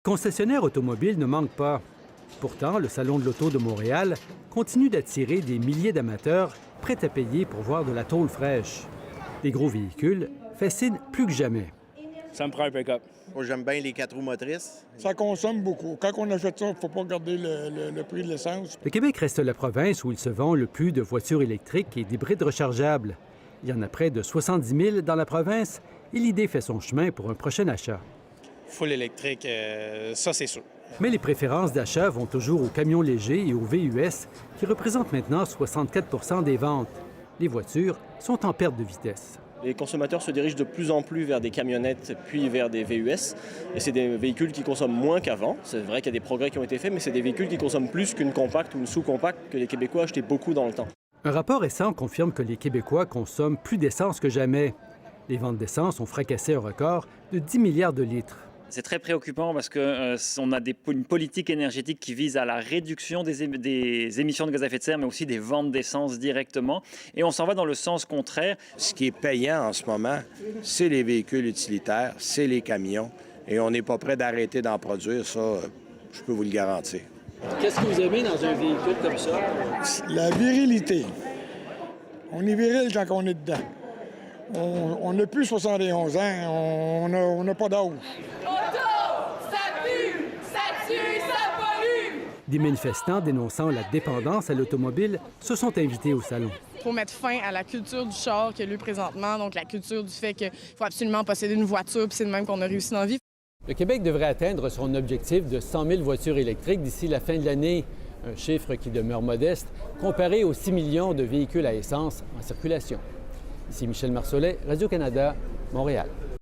Concessionnaires automobiles ne manquent pas. Pourtant, le Salon de l'Auto de Montréal continue d'attirer des milliers d'amateurs prêts à payer pour voir de la tôle fraîche. Les gros véhicules fascinent plus que jamais. Ça me prend un pick-up. Moi, j'aime bien les 4 roues motrices. Ça consomme beaucoup. Quand on achète ça, il ne faut pas garder le prix de l'essence. Le Québec reste la province où il se vend le plus de voitures électriques et d'hybrides rechargeables. Il y en a près de 70 000 dans la province et l'idée fait son chemin pour un prochain achat. Full électrique, ça c'est sûr. Mais les préférences d'achat vont toujours aux camions légers et aux VUS qui représentent maintenant 64 des ventes. Les voitures sont en perte de vitesse. Les consommateurs se dirigent de plus en plus vers des camionnettes puis vers des VUS. Et c'est des véhicules qui consomment moins qu'avant. C'est vrai qu'il y a des progrès qui ont été faits, mais c'est des véhicules qui consomment plus qu'une compacte ou une sous-compacte que les Québécois achetaient beaucoup dans le temps. Un rapport récent confirme que les Québécois consomment plus d'essence que jamais. Les ventes d'essence ont fracassé un record de 10 milliards de litres. C'est très préoccupant parce qu'on a une politique énergétique qui vise à la réduction des émissions de gaz à effet de serre, mais aussi des ventes d'essence directement. Et on s'en va dans le sens contraire. Ce qui est payant en ce moment, c'est les véhicules utilitaires, c'est les camions. Et on n'est pas prêt d'arrêter d'en produire, ça, je peux vous le garantir. Qu'est-ce que vous aimez dans un véhicule comme ça? La virilité. On est viril quand on est dedans. On n'a plus 71 ans, on n'a pas d'âge. Des manifestants dénonçant la dépendance à l'automobile se sont invités au salon. Il faut mettre fin à la culture du char qu'il y a lieu présentement, donc la culture du fait qu'il faut absolument posséder une voiture, puis c'est de même qu'on a réussi dans la vie. Le Québec devrait atteindre son objectif de 100 000 voitures électriques d'ici la fin de l'année, un chiffre qui demeure modeste comparé aux 6 millions de véhicules à essence en circulation. Ici Michel Marsollet, Radio-Canada, Montréal.